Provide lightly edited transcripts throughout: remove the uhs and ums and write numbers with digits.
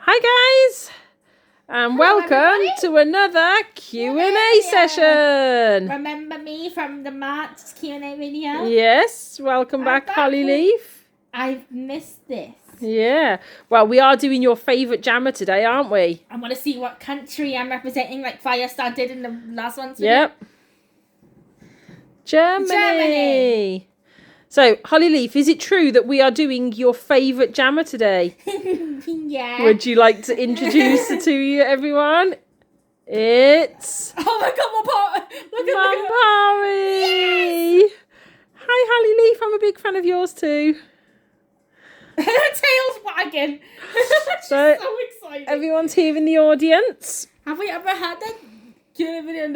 Hi guys, and welcome to another Q&A session. Remember me from the March Q&A video? Yes, welcome back, Holly Leaf. I've missed this. Yeah, well, we are doing your favourite jammer today, aren't we? I want to see what country I'm representing, like Firestar did in the last one's video. Yep. Germany. So, Holly Leaf, is it true that we are doing your favourite jammer today? Yeah. Would you like to introduce it to you, everyone? It's... Oh my god, look at Momparri! Yes! Hi, Holly Leaf, I'm a big fan of yours too. Tails wagging. So excited. Everyone's here in the audience. Have we ever had a Q&A video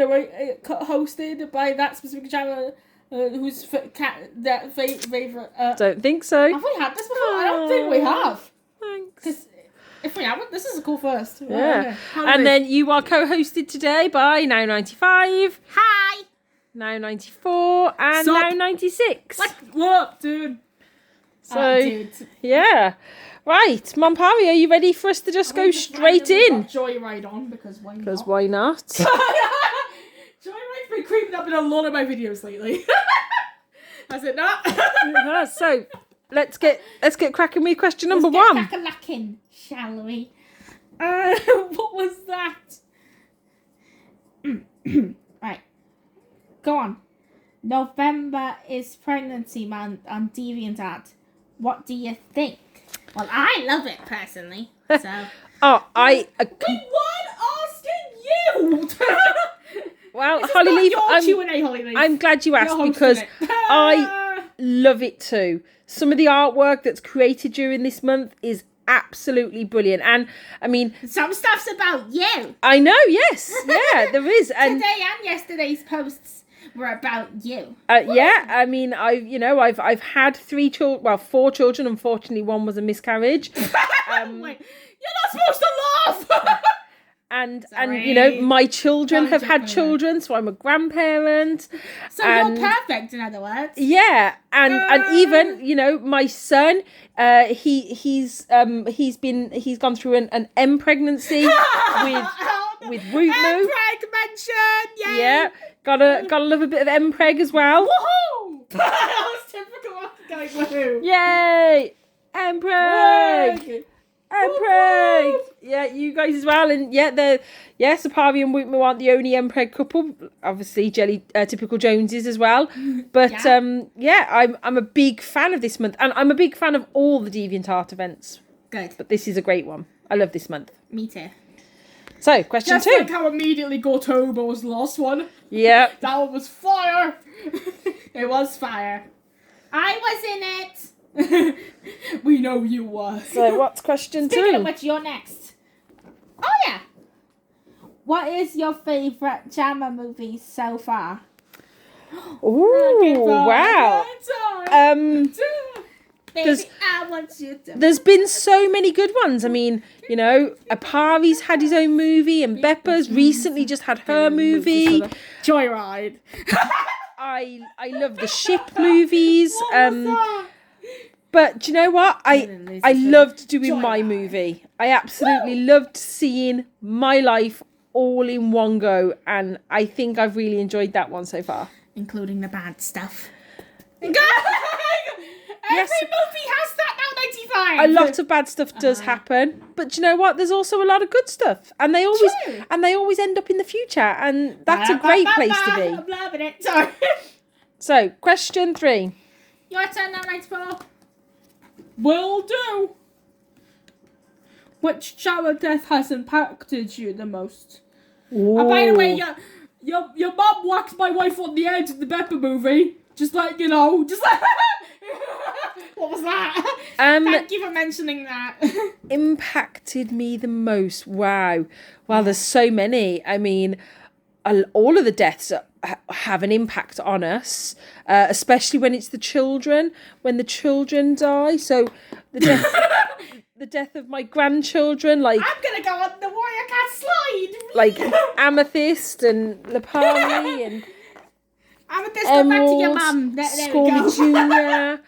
hosted by that specific jammer? Whose favourite? Don't think so. Have we had this before? I don't think we have. Thanks. Because if we haven't, this is a cool first. Yeah. And then you are co-hosted today by Now 95. Hi. Now 94 and Sup? Now 96. What, dude? So, Dude. yeah. Right, Momparri, are you ready for us to just go straight in? Joyride on, because why not? Because why not? Joyride's been creeping up in a lot of my videos lately. Has it not? Yeah, so let's get cracking with question number Let's one. get crack-a-lacking, shall we? What was that? Right. Go on. November is pregnancy month on DeviantArt. What do you think? Well, I love it personally. So. Oh, We won asking you. Well, Holly Leaf, Q&A, Holly Leaf. I'm glad you asked because I love it too. Some of the artwork that's created during this month is absolutely brilliant. And, I mean... Some stuff's about you. I know, yes. Yeah, there is. And today and yesterday's posts were about you. Yeah, I mean, I've had 4 children. Unfortunately, one was a miscarriage. Wait, you're not supposed to laugh! And Sorry. my children have had children, so I'm a grandparent. So you're perfect, in other words. Yeah, and even my son, he's gone through an M pregnancy with root move. M-preg mention, yay! Yeah, gotta love a bit of M preg as well. Woohoo! That was typical going woohoo. Yay, M preg. Mpreg! Yeah, you guys as well. And Sapari and Wootmoo aren't the only Mpreg couple. Obviously, typical Joneses as well. But I'm a big fan of this month. And I'm a big fan of all the DeviantArt events. Good. But this is a great one. I love this month. Me too. So, question 2. Just like how immediately Gotobo was the last one. Yeah. That one was fire. It was fire. I was in it. We know you were. So what's question 2? Speaking of which, you're next. Oh yeah. What is your favourite Jammer movie so far? Ooh, wow. There's been so many good ones. I mean, Apari's had his own movie, and Beppa's recently just had her movie. Joyride. I love the ship movies. But do you know what? I loved doing my movie. I absolutely loved seeing my life all in one go, and I think I've really enjoyed that one so far. Including the bad stuff. Yes. Every movie has that now, 95. A lot of bad stuff does happen, but do you know what? There's also a lot of good stuff, and they always end up in the future, and that's a great place to be. I'm loving it. Sorry. So, question 3. Your turn now, 94. Will do. Which child death has impacted you the most? And by the way, your mum whacked my wife on the head in the Beppa movie. Just like. What was that? Thank you for mentioning that. Impacted me the most. Wow. Well, there's so many. I mean, all of the deaths have an impact on us, especially when it's the children. When the children die, so the death of my grandchildren, like I'm gonna go on the Warrior Cat slide. Like Amethyst and Lapari and Amethyst, go back to your mum. There Scormy Jr.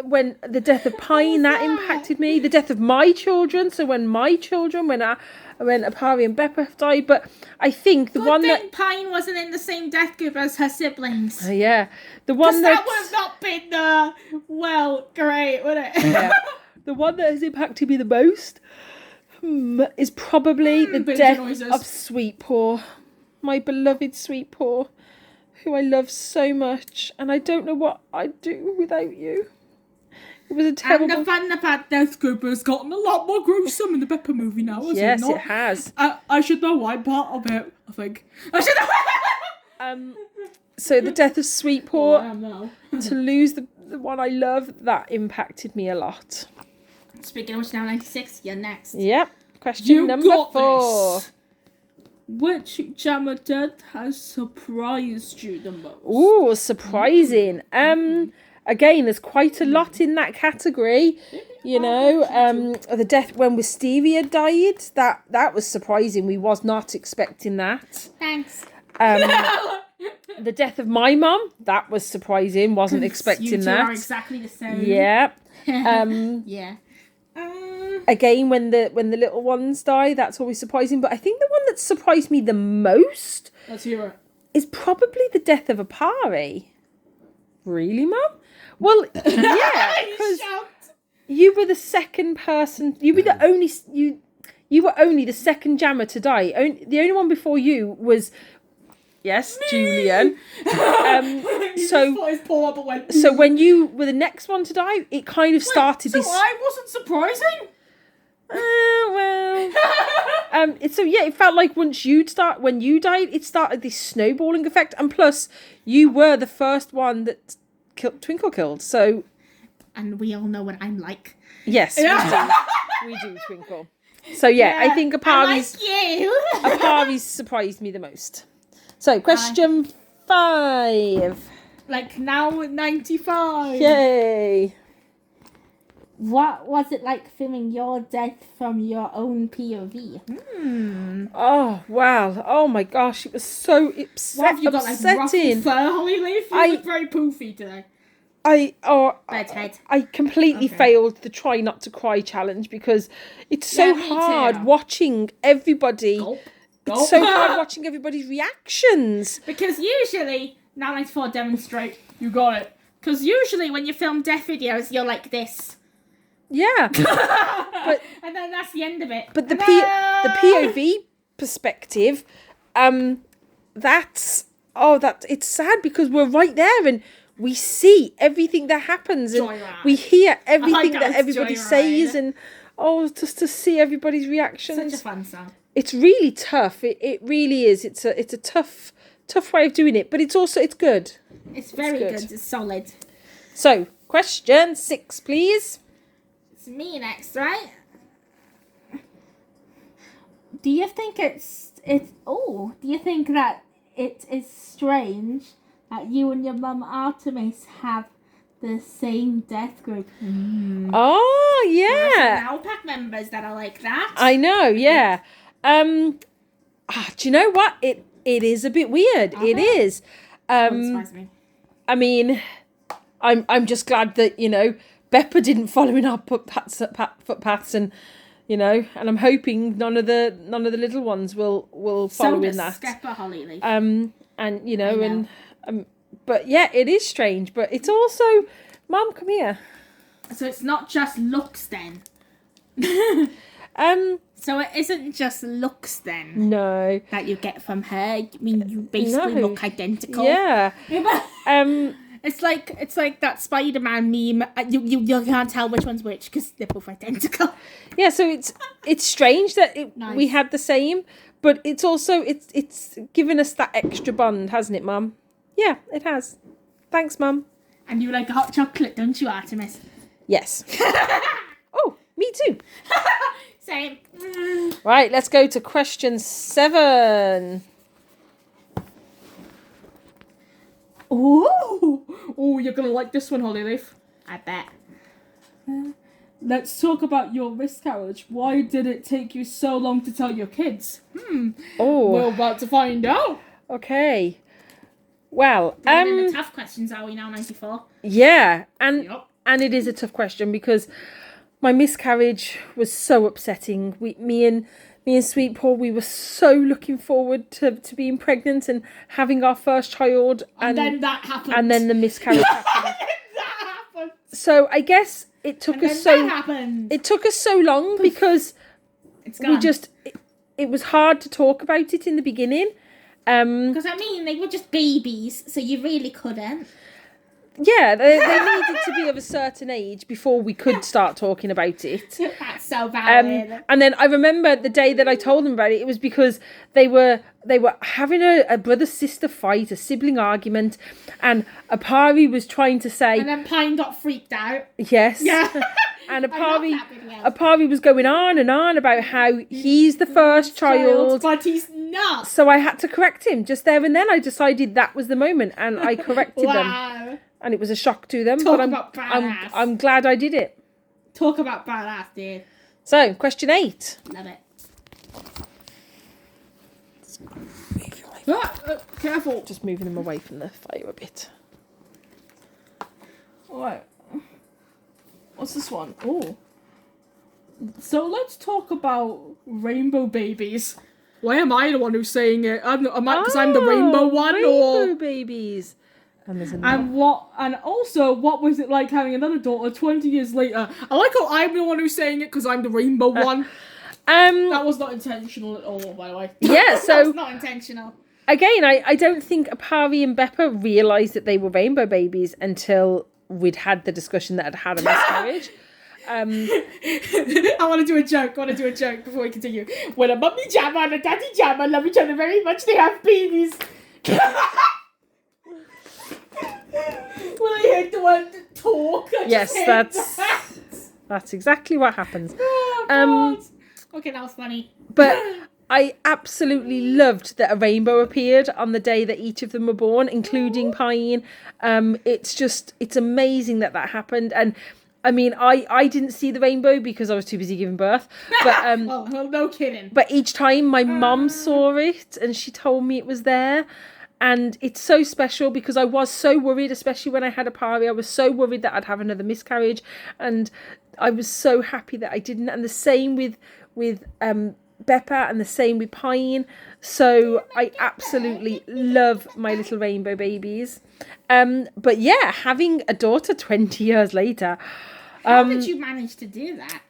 when the death of Pine, that impacted me. The death of my children. So when my children, when Apari and Beppa died. But I think the Good one thing that... Pine wasn't in the same death group as her siblings. yeah. The one that would have not been, great, would it? Yeah. The one that has impacted me the most is probably the death of Sweet Paw. My beloved Sweet Paw, who I love so much. And I don't know what I'd do without you. It was a terrible... And the fun about death group has gotten a lot more gruesome in the Beppa movie now, hasn't it? Yes, it has. I should know I'm part of it, I think. I should know. So the death of Sweet Paw, I am now. to lose the one I love, that impacted me a lot. Speaking of which, now 96, you're next. Yep. Question number 4. This. Which Jammer death has surprised you the most? Ooh, surprising. Again, there's quite a lot in that category. You know, the death when Wisteria died, that was surprising. We was not expecting that. Thanks. The death of my mum, that was surprising. Wasn't expecting you two that. are exactly the same. Yeah. Yeah. Again, when the little ones die, that's always surprising. But I think the one that surprised me the most Let's hear it. is probably the death of Apari. Really, Mum? Well, yeah, because you were the second person. You were the only you were only the second Jammer to die. The only one before you was Julian. So when you were the next one to die, it kind of started this. So I wasn't surprising. It felt like when you died, it started this snowballing effect, and plus you were the first one that Twinkle killed. So, and we all know what I'm like. Yes, we do, Twinkle. So I think Apari's surprised me the most. So question 5. Like now 95. Yay. What was it like filming your death from your own POV? Oh, wow. Oh, my gosh. It was so What have you got, like, ruffled fur, Holly Leaf? You look very poofy today. I Bedhead. I completely failed the try not to cry challenge because it's so hard watching everybody. Gulp. It's so hard watching everybody's reactions. Because usually, now 94 demonstrate, you got it. Because usually when you film death videos, you're like this. Yeah. But, and then that's the end of it. But the POV perspective, it's sad because we're right there and we see everything that happens and we hear everything that everybody says and just to see everybody's reactions. Such a fun song. It's really tough. It really is. It's a tough way of doing it, but it's good. It's very good. It's solid. So, question 6, please. It's me next, right? Do you think that it is strange that you and your mum Artemis have the same death group? Oh, yeah. Alpac members that are like that. I know, yeah. Do you know what? It is a bit weird. It is. Surprise me. I mean, I'm just glad that, Beppa didn't follow in our footpaths and, and I'm hoping none of the little ones will follow in that. Skepper, Holly Leaf. But yeah, it is strange, but it's also, Mum, come here. So it's not just looks then. So it isn't just looks then. No. That you get from her. I mean, you basically look identical. Yeah. It's like that Spider-Man meme. You can't tell which one's which because they're both identical. Yeah, so it's strange that we had the same, but it's also it's given us that extra bond, hasn't it, Mum? Yeah, it has. Thanks, Mum. And you like hot chocolate, don't you, Artemis? Yes. Oh, me too. Same. Right, let's go to question 7. Oh, you're going to like this one, Holly Leaf. I bet. Let's talk about your miscarriage. Why did it take you so long to tell your kids? We're about to find out. Okay. Well, the tough questions, are we now, 94? Yeah, and And it is a tough question because my miscarriage was so upsetting. Me and Sweet Paul, we were so looking forward to being pregnant and having our first child. And then that happened. And then the miscarriage happened. That happened. So I guess it took us so long because it was hard to talk about it in the beginning. Because they were just babies, so you really couldn't. Yeah, they needed to be of a certain age before we could start talking about it. That's so valid. And then I remember the day that I told them about it, it was because they were having a brother-sister fight, a sibling argument, and Apari was trying to say... And then Pine got freaked out. Yes. Yeah. And Apari was going on and on about how he's the first child. But he's not. So I had to correct him just there and then. I decided that was the moment, and I corrected them. And it was a shock to them. I'm glad I did it. Talk about badass, dude. So, question 8. Love it. Careful. Just moving them away from the fire a bit. Alright. What's this one? Oh. So let's talk about rainbow babies. Why am I the one who's saying it? Because I'm the rainbow one, rainbow babies. And also, what was it like having another daughter 20 years later? I like how I'm the one who's saying it because I'm the rainbow one. That was not intentional at all, by the way. Yeah, so that was not intentional. Again, I don't think Apari and Beppa realised that they were rainbow babies until we'd had the discussion that had a miscarriage. I want to do a joke before we continue. When a mummy jammer and a daddy jammer love each other very much, they have babies. When I heard the word talk, that's exactly what happens. Oh, God. Okay, that was funny. But I absolutely loved that a rainbow appeared on the day that each of them were born, including Pine. It's amazing that happened. And I mean, I didn't see the rainbow because I was too busy giving birth. But well, no kidding. But each time my mum saw it and she told me it was there. And it's so special because I was so worried, especially when I had Apari. I was so worried that I'd have another miscarriage. And I was so happy that I didn't. And the same with Beppa and the same with Pine. So I absolutely love my little rainbow babies. But yeah, having a daughter 20 years later. How did you manage to do that?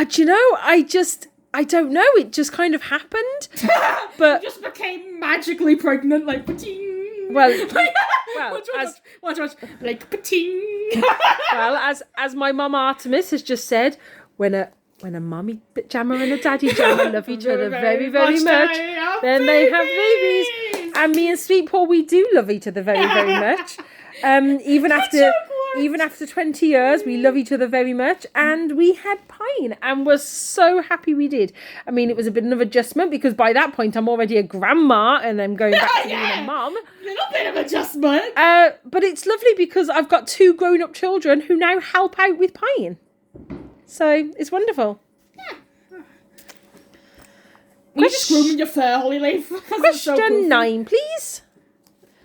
Do you know, I don't know. It just kind of happened. But you just became magically pregnant, like pating. Well, watch, like pating. Well, as my mum Artemis has just said, when a mummy jammer and a daddy jammer love each other very, very much, then they have babies. And me and Sweet Paul, we do love each other very, very much. Even after 20 years, we love each other very much. And we had Pine and we're so happy we did. I mean, it was a bit of an adjustment because by that point, I'm already a grandma and I'm going back to being a mum. Little bit of adjustment. But it's lovely because I've got 2 grown-up children who now help out with Pine. So it's wonderful. Yeah. You just grooming your fur, Hollyleaf. Question 9, please.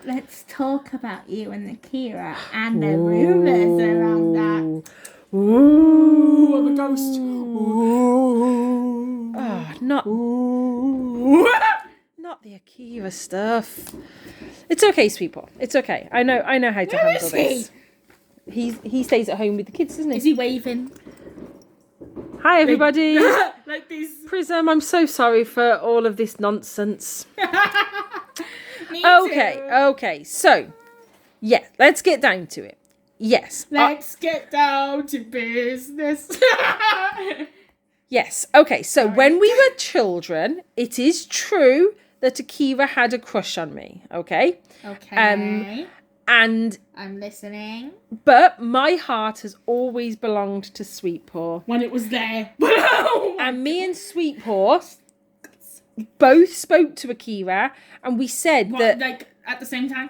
Let's talk about you and Akira and the rumours around that. Ooh, I'm a ghost. Ooh. Not the Akira stuff. It's okay, Sweet Paul. It's okay. I know how to handle this. He stays at home with the kids, doesn't he? Is he waving? Hi, everybody. Like this. Prism, I'm so sorry for all of this nonsense. Okay. So, yeah, let's get down to it. Yes. Let's get down to business. Yes. Okay. So when we were children, it is true that Akira had a crush on me. Okay. Okay. And I'm listening. But my heart has always belonged to Sweet Paw. When it was there. And me and Sweet Paw both spoke to Akira, and we said that, like at the same time.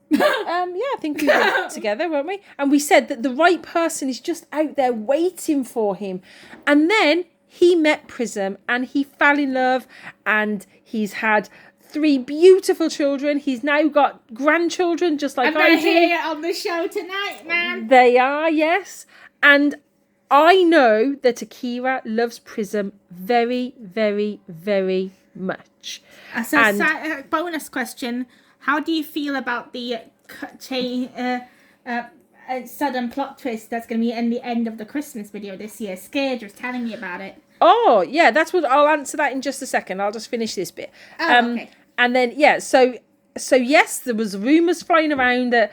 Yeah, I think we were together, weren't we? And we said that the right person is just out there waiting for him. And then he met Prism and he fell in love, and he's had 3 beautiful children. He's now got grandchildren, just like I'm I gonna do. hear it on the show tonight, man. They are, yes. And I know that Akira loves Prism very, very, very much. So, bonus question: how do you feel about the sudden plot twist that's going to be in the end of the Christmas video this year? Skid was telling me about it. Oh, yeah, that's what I'll answer that in just a second. I'll just finish this bit. Okay. And then, yeah, so yes, there was rumours flying around that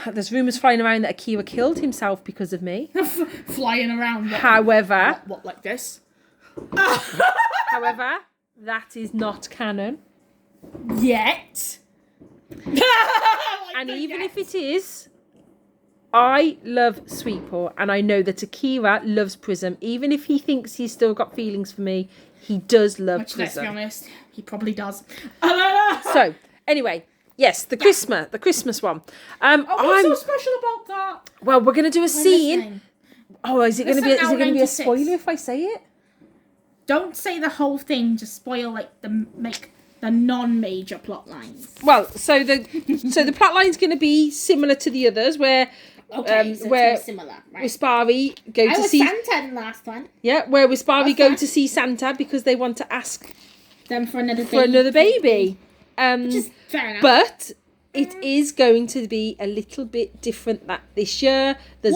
Akira killed himself because of me. Flying around. However, what like this? however, that is not canon. Yet. And even if it is, I love Sweetpaw, and I know that Akira loves Prism. Even if he thinks he's still got feelings for me, he does love Which, Prism. let's be honest, he probably does. So, anyway, yes, the Christmas one. What's so special about that? Well, we're gonna do a scene. Listening. Oh, is it gonna be? Is it Listen, gonna be a 96. spoiler if I say it? Don't say the whole thing. Just spoil the non-major plot lines. Well, so the plot line's gonna be similar to the others, where Okay, so where it's similar, right? Wispari go I to was see Santa in the last one. yeah, where Wispari That's go fine. to see Santa because they want to ask Them for another baby. Which is fair enough. But it is going to be a little bit different this year. There's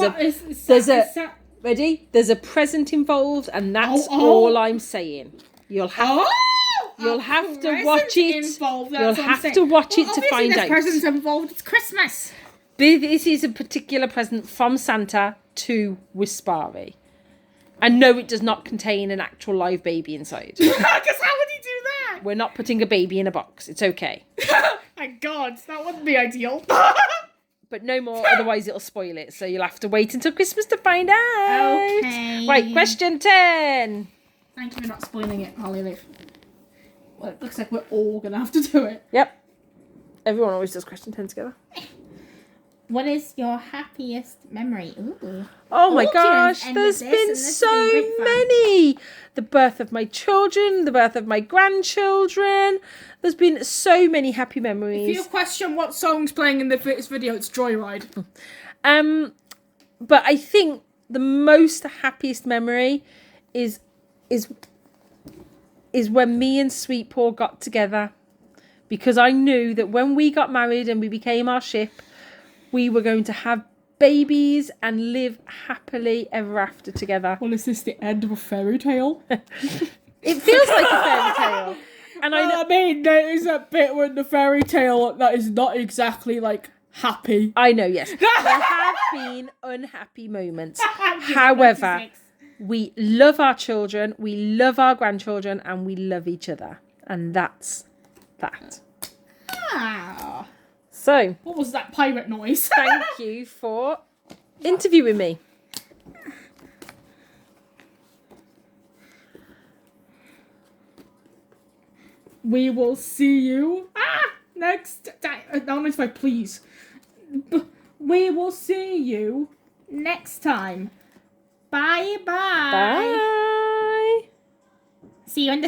There's a present involved, and that's all I'm saying. You'll have to watch it. You'll have to watch it to find out. Presents involved. It's Christmas. This is a particular present from Santa to Wispari. And no, it does not contain an actual live baby inside. Because how would he do that? We're not putting a baby in a box. It's okay. My God, that wouldn't be ideal. But no more, otherwise it'll spoil it. So you'll have to wait until Christmas to find out. Okay. Right, question 10. Thank you for not spoiling it, Holly Leaf. Well, it looks like we're all going to have to do it. Yep. Everyone always does question 10 together. What is your happiest memory? Ooh. Oh my All gosh, tunes end there's with this, been and this so has been great fun. many. The birth of my children, the birth of my grandchildren. There's been so many happy If memories. you question what song's playing in this video, it's Joyride. But I think the most happiest memory is when me and Sweetpaw got together, because I knew that when we got married and we became our ship, we were going to have babies and live happily ever after together. Well, is this the end of a fairy tale? It feels like a fairy tale. And I mean, there is a bit in the fairy tale that is not exactly, like, happy. I know, yes. There have been unhappy moments. However, we love our children, we love our grandchildren, and we love each other. And that's that. Ah. So, What was that pirate noise? thank you for interviewing me. We will see you next time. No, if I please. We will see you next time. Bye bye. Bye. See you in the